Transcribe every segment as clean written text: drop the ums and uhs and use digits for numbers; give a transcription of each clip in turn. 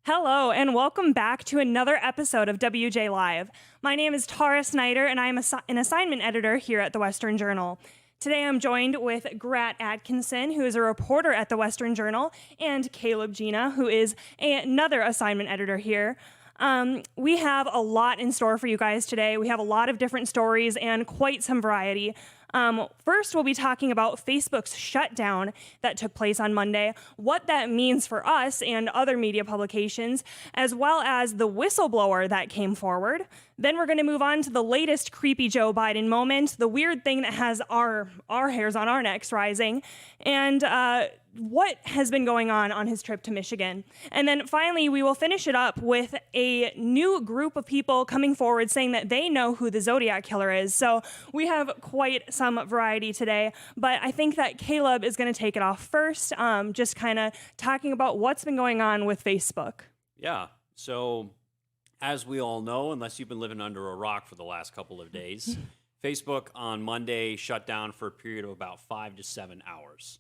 Hello, and welcome back to another episode of WJ Live. My name is Tara Snyder, and I'm an assignment editor here at the Western Journal. Today I'm joined with Grat Atkinson, who is a reporter at the Western Journal, and Caleb Gina, who is another assignment editor here. We have a lot in store for you guys today. We have a lot of different stories and quite some variety. First, we'll be talking about Facebook's shutdown that took place on Monday, what that means for us and other media publications, as well as the whistleblower that came forward. Then we're going to move on to the latest creepy Joe Biden moment, the weird thing that has our hairs on our necks rising, and what has been going on his trip to Michigan. And then finally, we will finish it up with a new group of people coming forward saying that they know who the Zodiac Killer is. So we have quite some variety today, but I think that Caleb is going to take it off first, just kind of talking about what's been going on with Facebook. Yeah, so as we all know, unless you've been living under a rock for the last couple of days, Facebook on Monday shut down for a period of about 5 to 7 hours.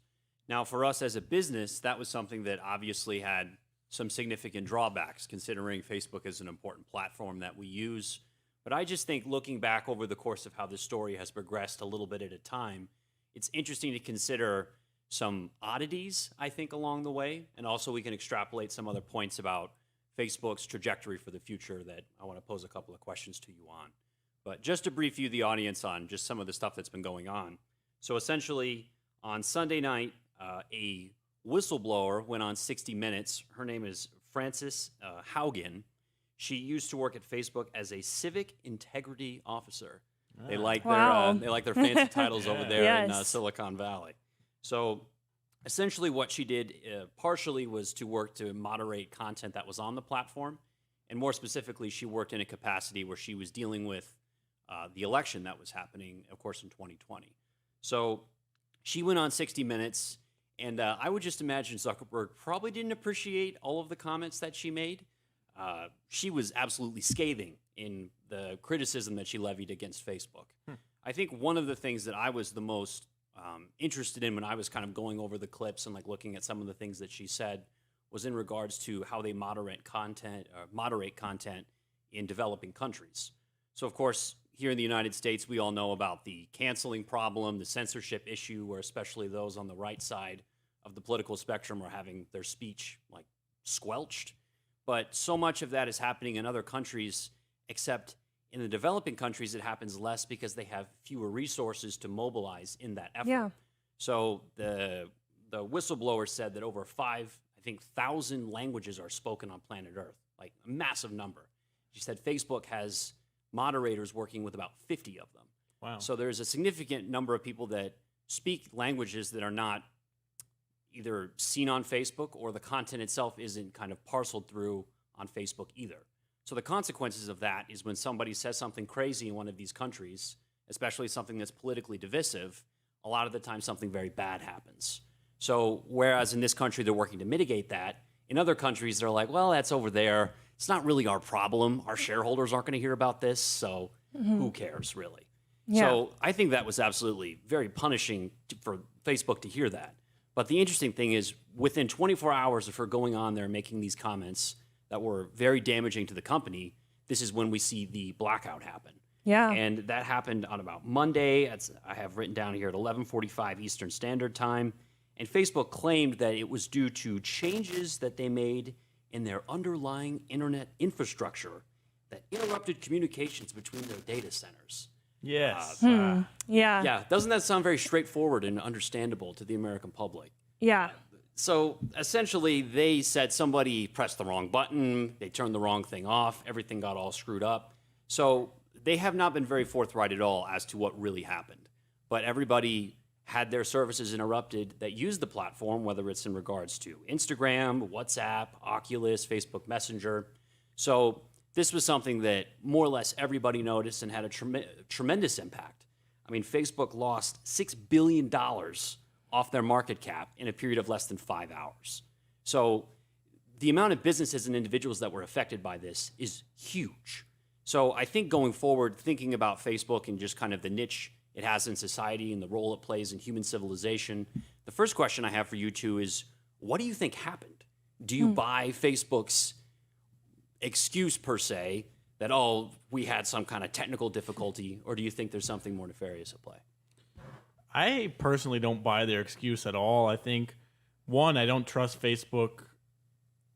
Now, for us as a business, that was something that obviously had some significant drawbacks, considering Facebook is an important platform that we use. But I just think looking back over the course of how this story has progressed a little bit at a time, it's interesting to consider some oddities, I think, along the way. And also we can extrapolate some other points about Facebook's trajectory for the future that I want to pose a couple of questions to you on. But just to brief you, the audience, on just some of the stuff that's been going on. So essentially, on Sunday night, a whistleblower went on 60 Minutes. Her name is Frances Haugen. She used to work at Facebook as a civic integrity officer. They like their fancy titles over there in Silicon Valley. So essentially what she did partially was to work to moderate content that was on the platform. And more specifically, she worked in a capacity where she was dealing with the election that was happening, of course, in 2020. So she went on 60 Minutes, and I would just imagine Zuckerberg probably didn't appreciate all of the comments that she made. She was absolutely scathing in the criticism that she levied against Facebook. I think one of the things that I was the most interested in when I was kind of going over the clips and like looking at some of the things that she said was in regards to how they moderate content in developing countries. So, of course, here in the United States, we all know about the canceling problem, the censorship issue, where especially those on the right side of the political spectrum are having their speech like squelched. But so much of that is happening in other countries, except in the developing countries, it happens less because they have fewer resources to mobilize in that effort. Yeah. So the whistleblower said that over 1,000 languages are spoken on planet Earth, like a massive number. She said Facebook has moderators working with about 50 of them. Wow. So there's a significant number of people that speak languages that are not either seen on Facebook or the content itself isn't kind of parceled through on Facebook either. So the consequences of that is when somebody says something crazy in one of these countries, especially something that's politically divisive, a lot of the time something very bad happens. So whereas in this country they're working to mitigate that, in other countries they're like, well, that's over there. It's not really our problem. Our shareholders aren't going to hear about this, so who cares, really? Yeah. So I think that was absolutely very punishing for Facebook to hear that. But the interesting thing is, within 24 hours of her going on there making these comments that were very damaging to the company, this is when we see the blackout happen. Yeah. And that happened on about Monday. I have written down here at 11:45 Eastern Standard Time. And Facebook claimed that it was due to changes that they made in their underlying internet infrastructure that interrupted communications between their data centers. Yes. Yeah, doesn't that sound very straightforward and understandable to the American public? Yeah. So essentially, they said somebody pressed the wrong button, they turned the wrong thing off, everything got all screwed up. So they have not been very forthright at all as to what really happened. But everybody had their services interrupted that used the platform, whether it's in regards to Instagram, WhatsApp, Oculus, Facebook Messenger. So this was something that more or less everybody noticed and had a tremendous impact. I mean, Facebook lost $6 billion off their market cap in a period of less than 5 hours. So the amount of businesses and individuals that were affected by this is huge. So I think going forward, thinking about Facebook and just kind of the niche it has in society and the role it plays in human civilization, the first question I have for you two is, what do you think happened? Do you buy Facebook's excuse per se that, oh, we had some kind of technical difficulty, or do you think there's something more nefarious at play? I personally don't buy their excuse at all. I think, one, I don't trust Facebook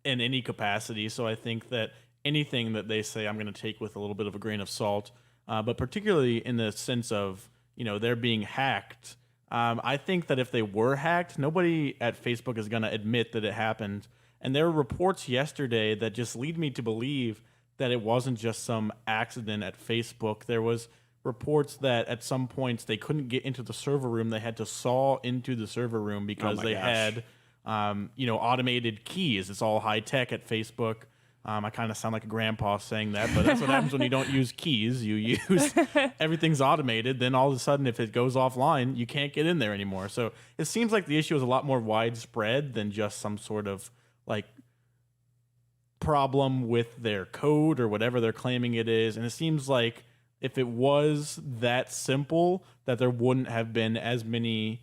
in any capacity, so I think that anything that they say I'm going to take with a little bit of a grain of salt, but particularly in the sense of, they're being hacked. I think that if they were hacked, nobody at Facebook is going to admit that it happened. And there were reports yesterday that just lead me to believe that it wasn't just some accident at Facebook. There was reports that at some points they couldn't get into the server room. They had to saw into the server room because they had, automated keys. It's all high tech at Facebook. I kind of sound like a grandpa saying that, but that's what happens when you don't use keys. You use everything's automated. Then all of a sudden, if it goes offline, you can't get in there anymore. So it seems like the issue is a lot more widespread than just some sort of problem with their code or whatever they're claiming it is. And it seems like if it was that simple, that there wouldn't have been as many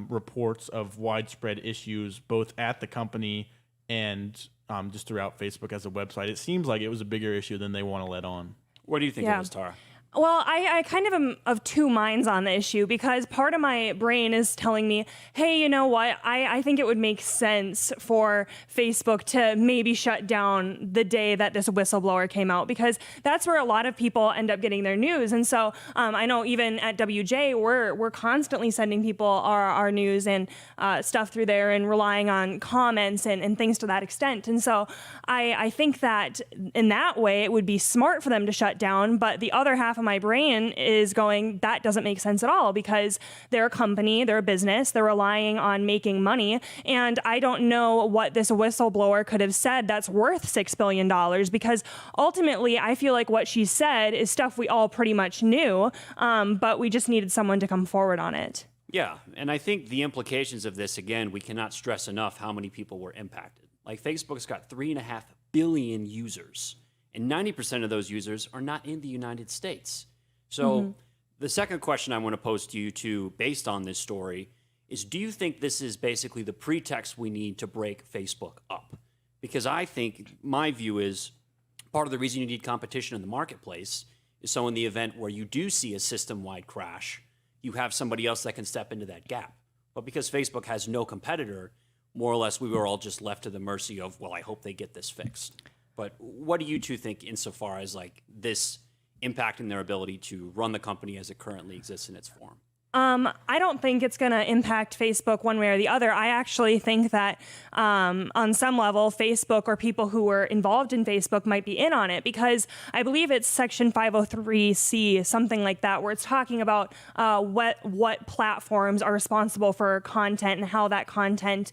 reports of widespread issues, both at the company and just throughout Facebook as a website. It seems like it was a bigger issue than they want to let on. What do you think of this, Tara? Well, I kind of am of two minds on the issue, because part of my brain is telling me, hey, you know what? I think it would make sense for Facebook to maybe shut down the day that this whistleblower came out, because that's where a lot of people end up getting their news. And so I know even at WJ, we're constantly sending people our news and stuff through there and relying on comments and things to that extent. And so I think that in that way, it would be smart for them to shut down. But the other half of my brain is going, that doesn't make sense at all, because they're a company, they're a business, they're relying on making money. And I don't know what this whistleblower could have said that's worth $6 billion, because ultimately I feel like what she said is stuff we all pretty much knew, but we just needed someone to come forward on it. Yeah, and I think the implications of this, again, we cannot stress enough how many people were impacted. Like, Facebook's got 3.5 billion users, and 90% of those users are not in the United States. So the second question I want to pose to you, too, based on this story, is do you think this is basically the pretext we need to break Facebook up? Because I think my view is part of the reason you need competition in the marketplace is so in the event where you do see a system-wide crash, you have somebody else that can step into that gap. But because Facebook has no competitor, more or less we were all just left to the mercy of, well, I hope they get this fixed. But what do you two think insofar as this impacting their ability to run the company as it currently exists in its form? I don't think it's going to impact Facebook one way or the other. I actually think that on some level, Facebook or people who were involved in Facebook might be in on it, because I believe it's Section 503C, something like that, where it's talking about what platforms are responsible for content and how that content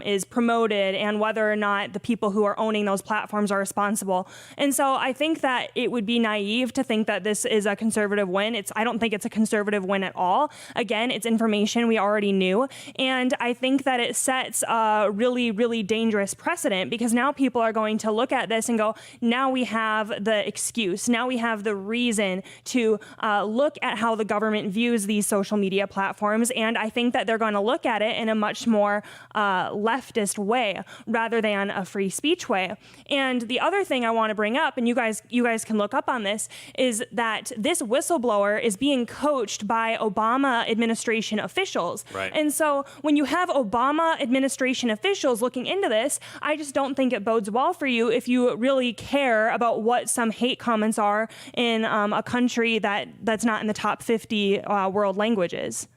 is promoted, and whether or not the people who are owning those platforms are responsible. And so I think that it would be naive to think that this is a conservative win. I don't think it's a conservative win at all. Again, it's information we already knew. And I think that it sets a really, really dangerous precedent, because now people are going to look at this and go, now we have the excuse. Now we have the reason to look at how the government views these social media platforms. And I think that they're going to look at it in a much more leftist way rather than a free speech way. And the other thing I want to bring up, and you guys can look up on this, is that this whistleblower is being coached by Obama administration officials. Right. And so when you have Obama administration officials looking into this, I just don't think it bodes well for you if you really care about what some hate comments are in a country that's not in the top 50 world languages.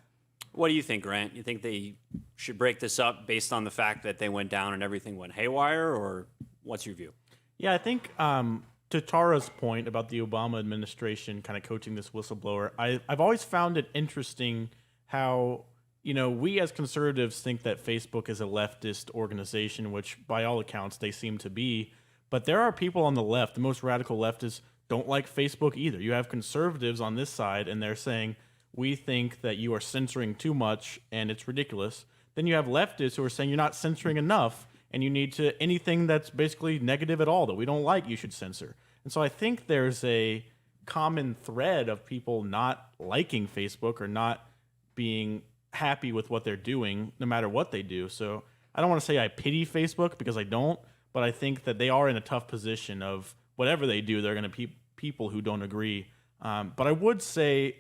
What do you think, Grant? You think they should break this up based on the fact that they went down and everything went haywire, or what's your view? Yeah, I think to Tara's point about the Obama administration kind of coaching this whistleblower, I've always found it interesting how, we as conservatives think that Facebook is a leftist organization, which by all accounts they seem to be. But there are people on the left, the most radical leftists, don't like Facebook either. You have conservatives on this side, and they're saying, we think that you are censoring too much and it's ridiculous. Then you have leftists who are saying you're not censoring enough, and you need to, anything that's basically negative at all that we don't like, you should censor. And so I think there's a common thread of people not liking Facebook or not being happy with what they're doing, no matter what they do. So I don't want to say I pity Facebook, because I don't, but I think that they are in a tough position of whatever they do, they're going to people who don't agree. But I would say,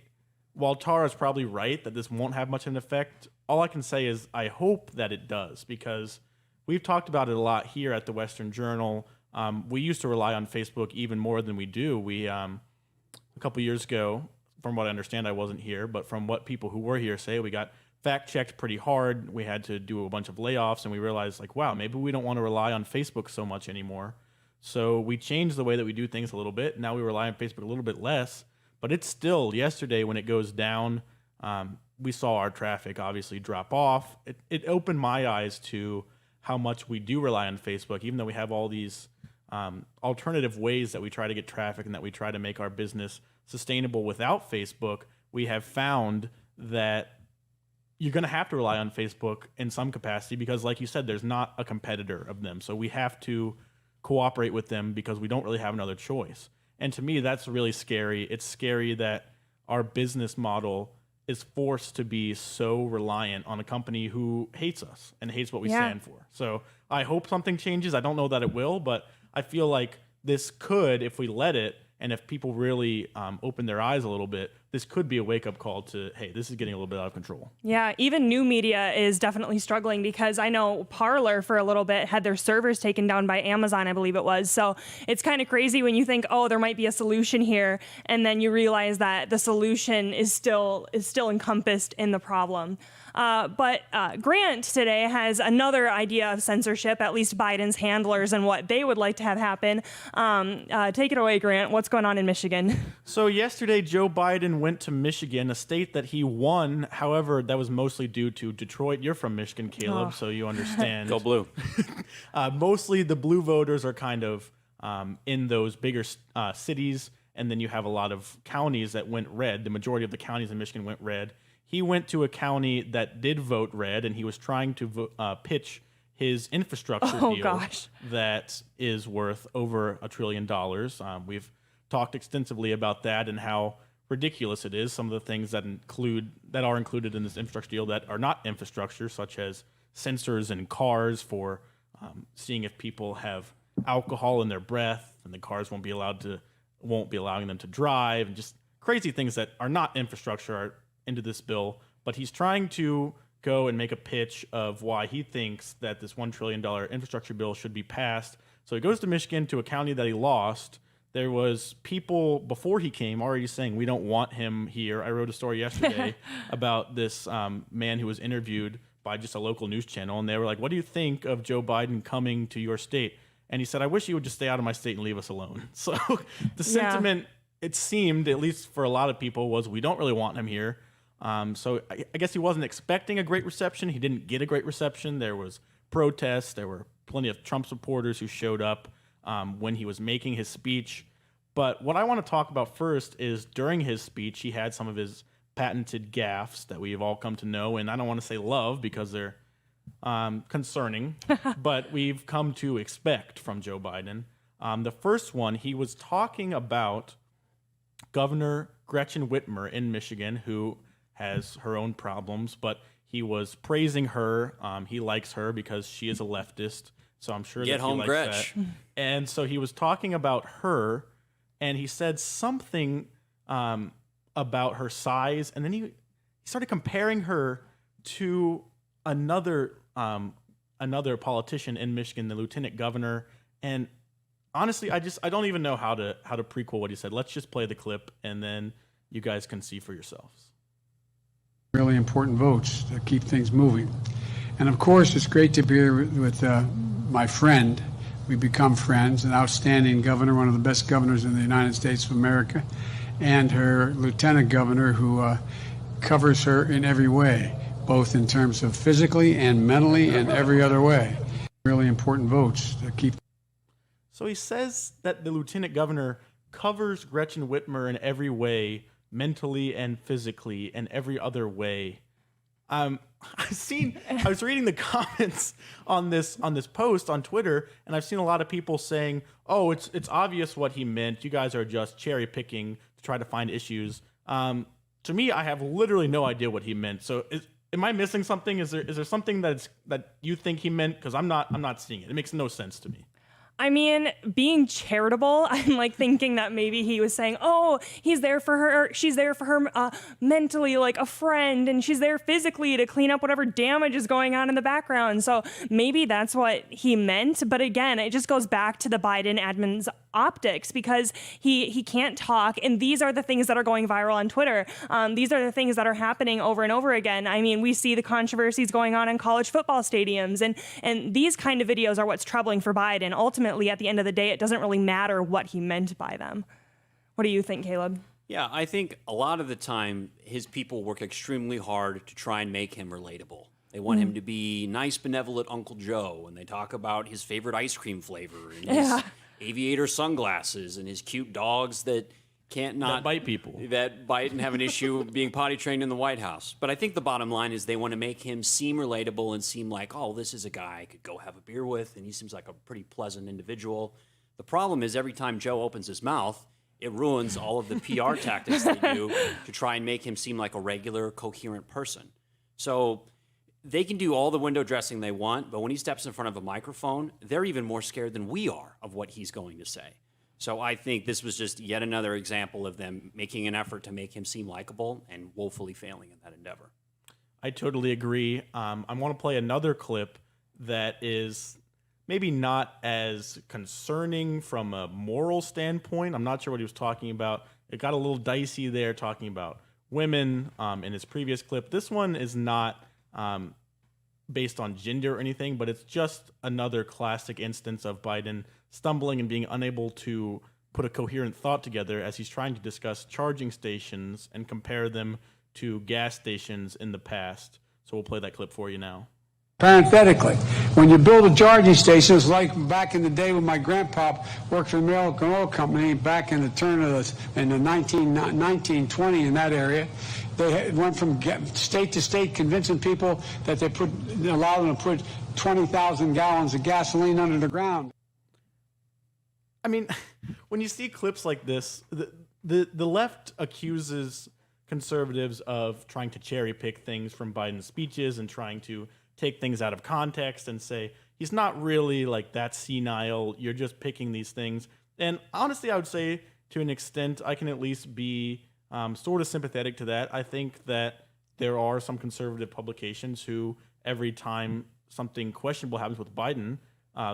while Tara's probably right that this won't have much of an effect, all I can say is I hope that it does, because we've talked about it a lot here at the Western Journal. We used to rely on Facebook even more than we do. We a couple years ago, from what I understand, I wasn't here, but from what people who were here say, we got fact-checked pretty hard. We had to do a bunch of layoffs, and we realized, like, wow, maybe we don't want to rely on Facebook so much anymore. So we changed the way that we do things a little bit. Now we rely on Facebook a little bit less, but it's still, yesterday when it goes down, we saw our traffic obviously drop off. It opened my eyes to how much we do rely on Facebook, even though we have all these alternative ways that we try to get traffic and that we try to make our business sustainable without Facebook. We have found that you're going to have to rely on Facebook in some capacity because, like you said, there's not a competitor of them. So we have to cooperate with them because we don't really have another choice. And to me, that's really scary. It's scary that our business model is forced to be so reliant on a company who hates us and hates what we stand for. So I hope something changes. I don't know that it will, but I feel like this could, if we let it, and if people really open their eyes a little bit, this could be a wake-up call to, hey, this is getting a little bit out of control. Yeah, even new media is definitely struggling because I know Parler for a little bit had their servers taken down by Amazon, I believe it was. So it's kind of crazy when you think, oh, there might be a solution here, and then you realize that the solution is still encompassed in the problem. But Grant today has another idea of censorship, at least Biden's handlers and what they would like to have happen. Take it away, Grant. What's going on in Michigan? So yesterday, Joe Biden went to Michigan, a state that he won. However, that was mostly due to Detroit. You're from Michigan, Caleb, so you understand. Go blue. Mostly the blue voters are kind of in those bigger cities, and then you have a lot of counties that went red. The majority of the counties in Michigan went red. He went to a county that did vote red, and he was trying to pitch his infrastructure deal that is worth over $1 trillion. We've talked extensively about that and how ridiculous it is. Some of the things that are included in this infrastructure deal that are not infrastructure, such as sensors in cars for seeing if people have alcohol in their breath, and the cars won't be allowing them to drive, and just crazy things that are not infrastructure are into this bill. But he's trying to go and make a pitch of why he thinks that this $1 trillion infrastructure bill should be passed. So he goes to Michigan, to a county that he lost. There was people before he came already saying, we don't want him here. I wrote a story yesterday about this man who was interviewed by just a local news channel, and they were like, what do you think of Joe Biden coming to your state? And he said, I wish he would just stay out of my state and leave us alone. So the sentiment, it seemed, at least for a lot of people, was we don't really want him here. So I guess he wasn't expecting a great reception. He didn't get a great reception. There was protests. There were plenty of Trump supporters who showed up when he was making his speech. But what I want to talk about first is during his speech, he had some of his patented gaffes that we've all come to know, and I don't want to say love because they're concerning, but we've come to expect from Joe Biden. The first one, he was talking about Governor Gretchen Whitmer in Michigan, who has her own problems, but he was praising her. He likes her because she is a leftist, so I'm sure Get that he home, likes Gretch. that. And so he was talking about her, and he said something about her size, and then he started comparing her to another politician in Michigan, the lieutenant governor. And honestly, I don't even know how to prequel what he said. Let's just play the clip, and then you guys can see for yourselves. Really important votes to keep things moving. And of course, it's great to be here with my friend. We become friends, an outstanding governor, one of the best governors in the United States of America, and her lieutenant governor who covers her in every way, both in terms of physically and mentally and every other way. Really important votes to keep. So he says that the lieutenant governor covers Gretchen Whitmer in every way, mentally and physically and every other way. I was reading the comments on this post on Twitter, and I've seen a lot of people saying, "Oh, it's obvious what he meant. You guys are just cherry picking to try to find issues." To me, I have literally no idea what he meant. So, am I missing something? Is there something that you think he meant? Because I'm not seeing it. It makes no sense to me. I mean, being charitable, I'm like thinking that maybe he was saying, oh, he's there for her, she's there for her mentally, like a friend, and she's there physically to clean up whatever damage is going on in the background. So maybe that's what he meant. But again, it just goes back to the Biden admin's optics, because he can't talk, and these are the things that are going viral on Twitter. These are the things that are happening over and over again. I mean, we see the controversies going on in college football stadiums, and these kind of videos are what's troubling for Biden. Ultimately, at the end of the day, it doesn't really matter what he meant by them. What do you think, Caleb? Yeah, I think a lot of the time his people work extremely hard to try and make him relatable. They want him to be nice, benevolent Uncle Joe, and they talk about his favorite ice cream flavor and his aviator sunglasses and his cute dogs that that bite people, that bite and have an issue being potty trained in the White House. But I think the bottom line is they want to make him seem relatable and seem like, oh, this is a guy I could go have a beer with, and he seems like a pretty pleasant individual. The problem is every time Joe opens his mouth, it ruins all of the PR tactics they do to try and make him seem like a regular, coherent person. So they can do all the window dressing they want, but when he steps in front of a microphone, they're even more scared than we are of what he's going to say. So I think this was just yet another example of them making an effort to make him seem likable and woefully failing in that endeavor. I totally agree. I want to play another clip that is maybe not as concerning from a moral standpoint. I'm not sure what he was talking about. It got a little dicey there talking about women in his previous clip. This one is not based on gender or anything, but it's just another classic instance of Biden stumbling and being unable to put a coherent thought together as he's trying to discuss charging stations and compare them to gas stations in the past. So we'll play that clip for you now. Parenthetically, when you build a charging station, it's like back in the day when my grandpa worked for the American Oil Company back in the turn of the 1920 in that area. They went from state to state convincing people that they allow them to put 20,000 gallons of gasoline under the ground. I mean, when you see clips like this, the left accuses conservatives of trying to cherry pick things from Biden's speeches and trying to take things out of context and say, he's not really like that senile, you're just picking these things. And honestly, I would say to an extent, I can at least be sort of sympathetic to that. I think that there are some conservative publications who, every time something questionable happens with Biden,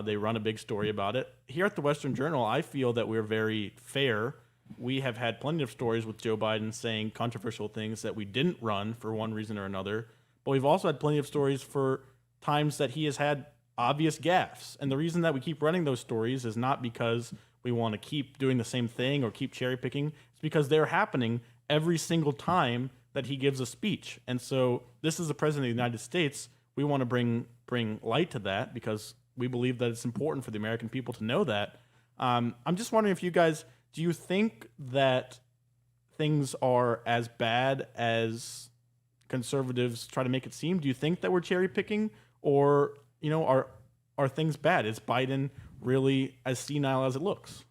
they run a big story about it. Here at the Western Journal, I feel that we're very fair. We have had plenty of stories with Joe Biden saying controversial things that we didn't run for one reason or another. But we've also had plenty of stories for times that he has had obvious gaffes. And the reason that we keep running those stories is not because we want to keep doing the same thing or keep cherry picking. It's because they're happening every single time that he gives a speech. And so this is the president of the United States. We want to bring light to that because we believe that it's important for the American people to know that. I'm just wondering if you guys, do you think that things are as bad as conservatives try to make it seem? Do you think that we're cherry picking, or are things bad? Is Biden really as senile as it looks?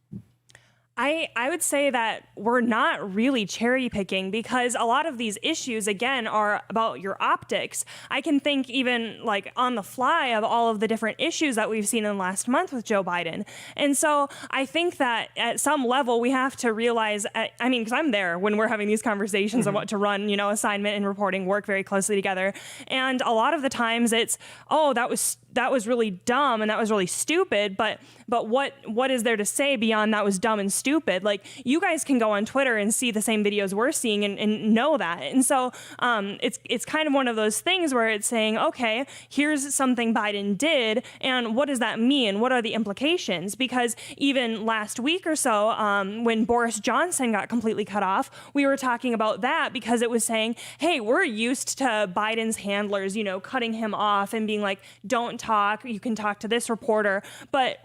I would say that we're not really cherry picking, because a lot of these issues, again, are about your optics. I can think even like on the fly of all of the different issues that we've seen in the last month with Joe Biden. And so I think that at some level we have to realize, because I'm there when we're having these conversations on what to run, assignment and reporting work very closely together. And a lot of the times it's, oh, that was really dumb and that was really stupid. But what is there to say beyond that was dumb and stupid? Like, you guys can go on Twitter and see the same videos we're seeing and know that. And so it's kind of one of those things where it's saying, okay, here's something Biden did, and what does that mean? What are the implications? Because even last week or so, when Boris Johnson got completely cut off, we were talking about that because it was saying, hey, we're used to Biden's handlers, cutting him off and being like, don't talk, you can talk to this reporter. But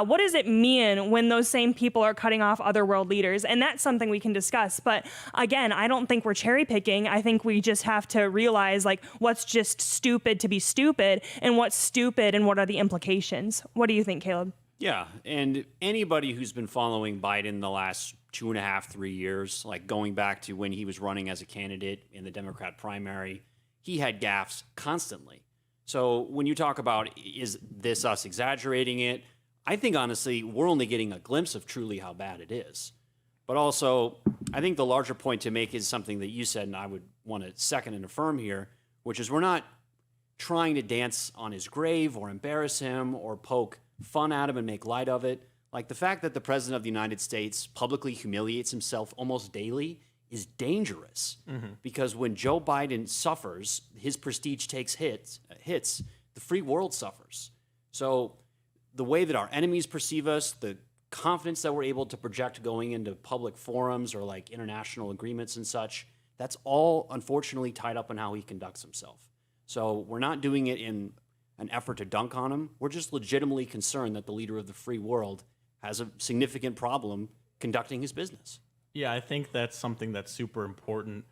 what does it mean when those same people are cutting off other world leaders? And that's something we can discuss. But again, I don't think we're cherry picking. I think we just have to realize like what's just stupid to be stupid and what's stupid and what are the implications. What do you think, Caleb? Yeah, and anybody who's been following Biden the last 2.5, 3 years, like going back to when he was running as a candidate in the Democrat primary, he had gaffes constantly. So when you talk about, is this us exaggerating it? I think, honestly, we're only getting a glimpse of truly how bad it is. But also, I think the larger point to make is something that you said, and I would want to second and affirm here, which is we're not trying to dance on his grave or embarrass him or poke fun at him and make light of it. Like, the fact that the president of the United States publicly humiliates himself almost daily is dangerous, because when Joe Biden suffers, his prestige takes hits, the free world suffers. So the way that our enemies perceive us, the confidence that we're able to project going into public forums or like international agreements and such, that's all unfortunately tied up in how he conducts himself. So we're not doing it in an effort to dunk on him. We're just legitimately concerned that the leader of the free world has a significant problem conducting his business. Yeah, I think that's something that's super important.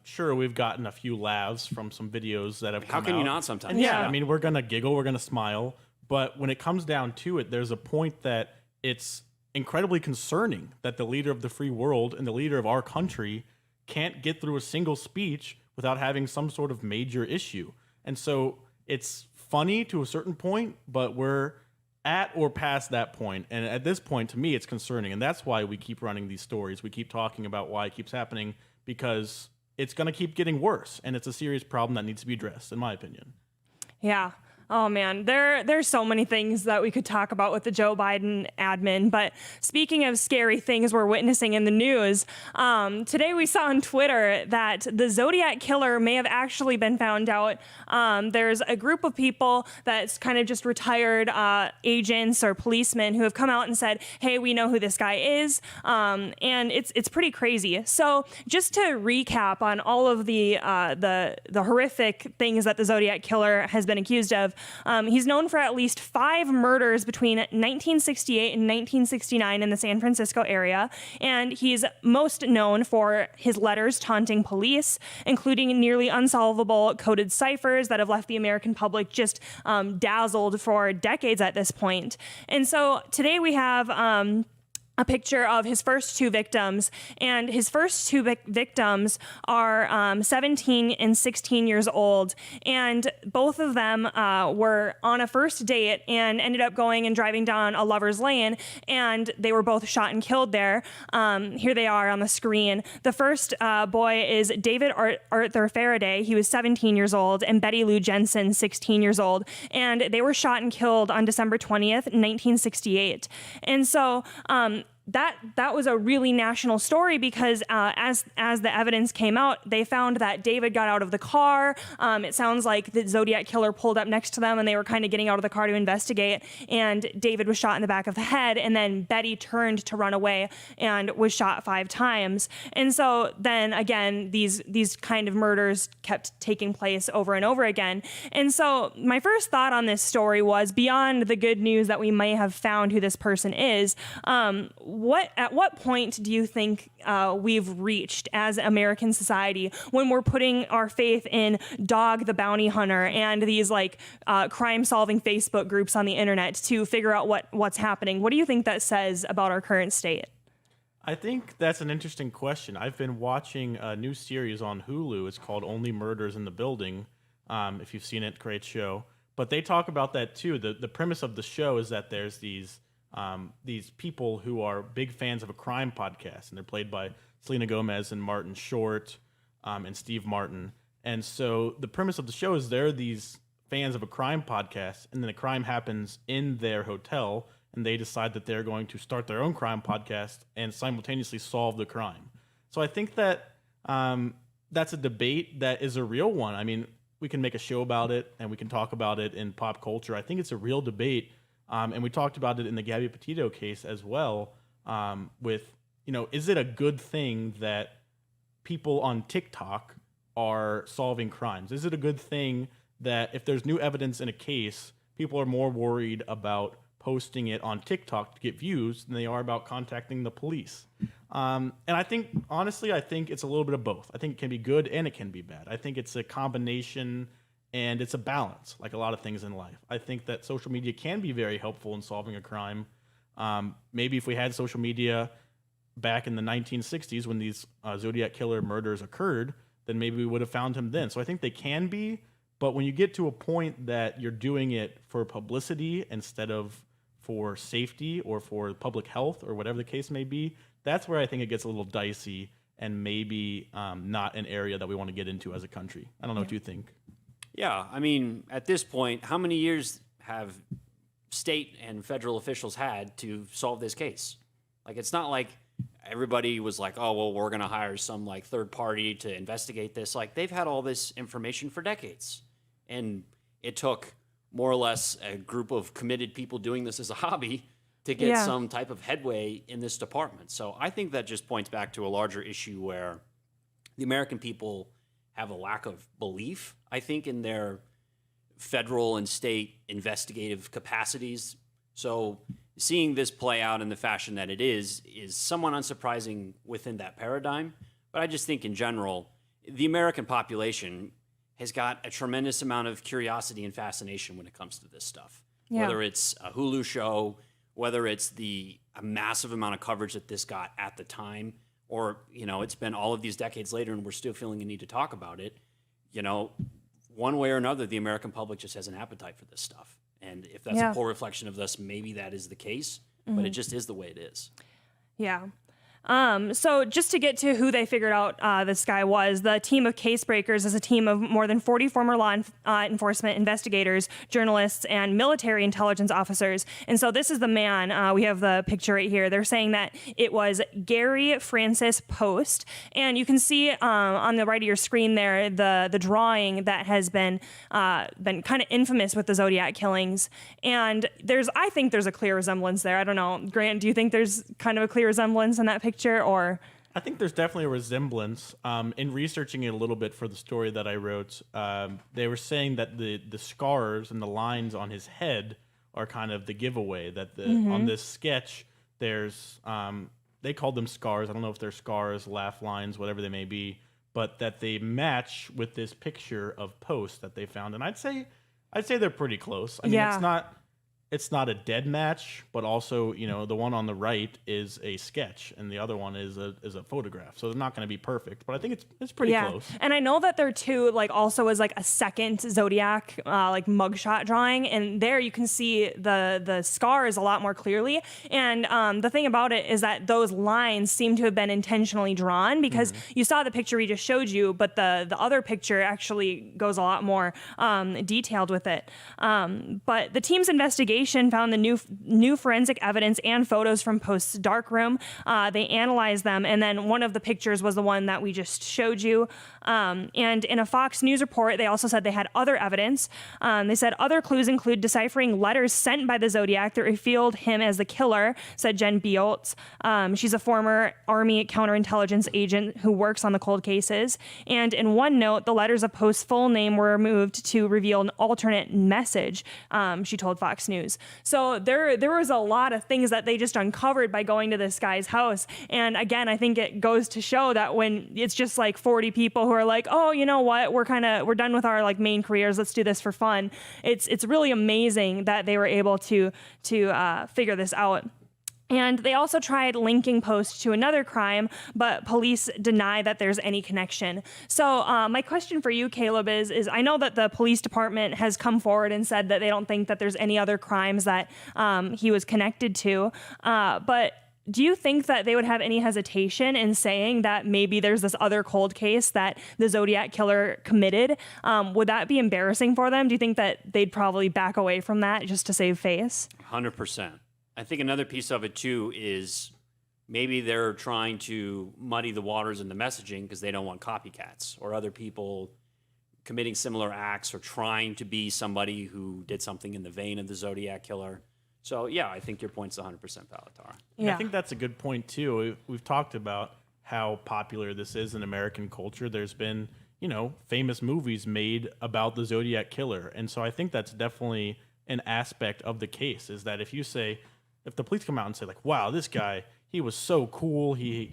Sure, we've gotten a few laughs from some videos that have come out. How can you not sometimes? And yeah, I mean, we're going to giggle, we're going to smile. But when it comes down to it, there's a point that it's incredibly concerning that the leader of the free world and the leader of our country can't get through a single speech without having some sort of major issue. And so it's funny to a certain point, but we're at or past that point. And at this point, to me, it's concerning. And that's why we keep running these stories. We keep talking about why it keeps happening, because it's going to keep getting worse. And it's a serious problem that needs to be addressed, in my opinion. Yeah. Oh man, there's so many things that we could talk about with the Joe Biden admin. But speaking of scary things we're witnessing in the news, today we saw on Twitter that the Zodiac Killer may have actually been found out. There's a group of people that's kind of just retired agents or policemen who have come out and said, "Hey, we know who this guy is," and it's pretty crazy. So just to recap on all of the horrific things that the Zodiac Killer has been accused of. He's known for at least 5 murders between 1968 and 1969 in the San Francisco area, and he's most known for his letters taunting police, including nearly unsolvable coded ciphers that have left the American public just dazzled for decades at this point. And so today we have a picture of his first 2 victims, and his first 2 victims are 17 and 16 years old, and both of them were on a first date and ended up going and driving down a lover's lane, and they were both shot and killed there. Here they are on the screen. The first boy is David Arthur Faraday. He was 17 years old, and Betty Lou Jensen, 16 years old, and they were shot and killed on December 20th, 1968. And so that was a really national story, because as the evidence came out, they found that David got out of the car. It sounds like the Zodiac Killer pulled up next to them, and they were kind of getting out of the car to investigate, and David was shot in the back of the head, and then Betty turned to run away and was shot 5 times. And so then again, these kind of murders kept taking place over and over again. And so my first thought on this story was, beyond the good news that we may have found who this person is, at what point do you think we've reached as American society when we're putting our faith in Dog the Bounty Hunter and these crime-solving Facebook groups on the internet to figure out what's happening? What do you think that says about our current state? I think that's an interesting question. I've been watching a new series on Hulu. It's called Only Murders in the Building. If you've seen it, great show. But they talk about that too. The premise of the show is that there's these people who are big fans of a crime podcast, and they're played by Selena Gomez and Martin Short and Steve Martin. And so the premise of the show is they're these fans of a crime podcast, and then a crime happens in their hotel, and they decide that they're going to start their own crime podcast and simultaneously solve the crime. So I think that that's a debate that is a real one. I mean, we can make a show about it, and we can talk about it in pop culture. I think it's a real debate. And we talked about it in the Gabby Petito case as well, with, is it a good thing that people on TikTok are solving crimes? Is it a good thing that if there's new evidence in a case, people are more worried about posting it on TikTok to get views than they are about contacting the police? And I think, honestly, it's a little bit of both. I think it can be good and it can be bad. I think it's a combination. And it's a balance, like a lot of things in life. I think that social media can be very helpful in solving a crime. Maybe if we had social media back in the 1960s when these Zodiac Killer murders occurred, then maybe we would have found him then. So I think they can be, but when you get to a point that you're doing it for publicity instead of for safety or for public health or whatever the case may be, that's where I think it gets a little dicey and maybe not an area that we want to get into as a country. I don't know what you think. Yeah, I mean, at this point, how many years have state and federal officials had to solve this case? Like, it's not like everybody was like, oh, well, we're going to hire some like third party to investigate this. Like, they've had all this information for decades. And it took more or less a group of committed people doing this as a hobby to get some type of headway in this department. So I think that just points back to a larger issue where the American people have a lack of belief, I think, in their federal and state investigative capacities. So seeing this play out in the fashion that it is somewhat unsurprising within that paradigm. But I just think in general, the American population has got a tremendous amount of curiosity and fascination when it comes to this stuff. Yeah. Whether it's a Hulu show, whether it's a massive amount of coverage that this got at the time, or, you know, it's been all of these decades later and we're still feeling a need to talk about it. You know, one way or another, the American public just has an appetite for this stuff. And if that's a poor reflection of this, maybe that is the case, but it just is the way it is. Yeah. So just to get to who they figured out this guy was, the team of case breakers is a team of more than 40 former law enforcement investigators, journalists, and military intelligence officers. And so this is the man. We have the picture right here. They're saying that it was Gary Francis Post. And you can see on the right of your screen there the drawing that has been kind of infamous with the Zodiac killings. And I think there's a clear resemblance there. I don't know. Grant, do you think there's kind of a clear resemblance in that picture? Or I think there's definitely a resemblance. In researching it a little bit for the story that I wrote, they were saying that the scars and the lines on his head are kind of the giveaway. That on this sketch, there's they called them scars. I don't know if they're scars, laugh lines, whatever they may be, but that they match with this picture of Post that they found. And I'd say they're pretty close. I mean, it's not a dead match, but also, you know, the one on the right is a sketch and the other one is a photograph. So they're not going to be perfect, but I think it's pretty close. And I know that there too, like, also is like a second Zodiac like mugshot drawing, and there you can see the scars a lot more clearly. And the thing about it is that those lines seem to have been intentionally drawn, because you saw the picture we just showed you, but the other picture actually goes a lot more detailed with it. But the team's investigation found the new forensic evidence and photos from Post's darkroom. They analyzed them, and then one of the pictures was the one that we just showed you. And in a Fox News report, they also said they had other evidence. They said other clues include deciphering letters sent by the Zodiac that revealed him as the killer, said Jen Beoltz. She's a former Army counterintelligence agent who works on the cold cases. And in one note, the letters of Post's full name were removed to reveal an alternate message, she told Fox News. So there was a lot of things that they just uncovered by going to this guy's house. And again, I think it goes to show that when it's just like 40 people who are like, oh, you know what, we're done with our like main careers, let's do this for fun. It's really amazing that they were able to figure this out. And they also tried linking Post to another crime, but police deny that there's any connection. So my question for you, Caleb, is I know that the police department has come forward and said that they don't think that there's any other crimes that he was connected to, but do you think that they would have any hesitation in saying that maybe there's this other cold case that the Zodiac Killer committed? Would that be embarrassing for them? Do you think that they'd probably back away from that just to save face? 100%. I think another piece of it, too, is maybe they're trying to muddy the waters in the messaging because they don't want copycats or other people committing similar acts or trying to be somebody who did something in the vein of the Zodiac Killer. So, yeah, I think your point's 100% valid, Tara. Yeah. I think that's a good point, too. We've talked about how popular this is in American culture. There's been, you know, famous movies made about the Zodiac Killer. And so I think that's definitely an aspect of the case, is that if the police come out and say, like, wow, this guy, he was so cool. He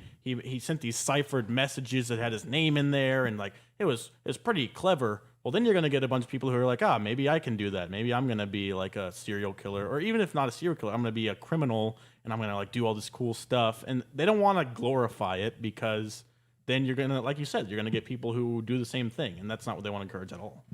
sent these ciphered messages that had his name in there, and like it was pretty clever. Well, then you're going to get a bunch of people who are like, maybe I can do that. Maybe I'm going to be like a serial killer, or even if not a serial killer, I'm going to be a criminal, and I'm going to like do all this cool stuff. And they don't want to glorify it, because then you're going to, like you said, you're going to get people who do the same thing, and that's not what they want to encourage at all.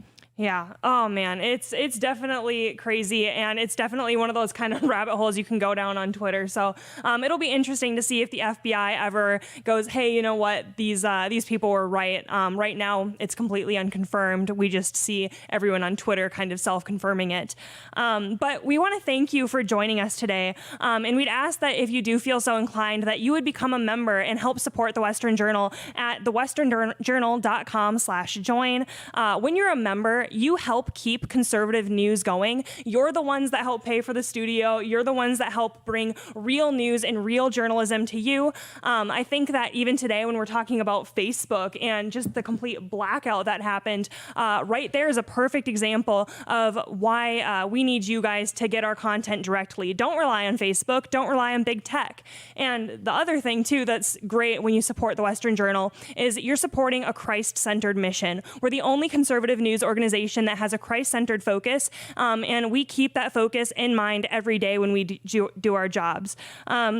Yeah. Oh man, it's definitely crazy, and it's definitely one of those kind of rabbit holes you can go down on Twitter. So it'll be interesting to see if the FBI ever goes, hey, you know what, these people were right. Right now, it's completely unconfirmed. We just see everyone on Twitter kind of self-confirming it. But we want to thank you for joining us today, and we'd ask that if you do feel so inclined, that you would become a member and help support the Western Journal at thewesternjournal.com/join. When you're a member, you help keep conservative news going. You're the ones that help pay for the studio. You're the ones that help bring real news and real journalism to you. I think that even today, when we're talking about Facebook and just the complete blackout that happened, right there is a perfect example of why we need you guys to get our content directly. Don't rely on Facebook. Don't rely on big tech. And the other thing, too, that's great when you support the Western Journal is you're supporting a Christ-centered mission. We're the only conservative news organization that has a Christ-centered focus, and we keep that focus in mind every day when we do our jobs.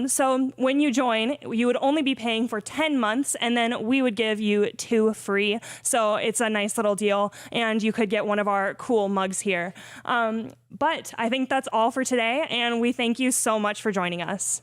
So when you join, you would only be paying for 10 months, and then we would give you 2 free. So it's a nice little deal, and you could get one of our cool mugs here. But I think that's all for today, and we thank you so much for joining us.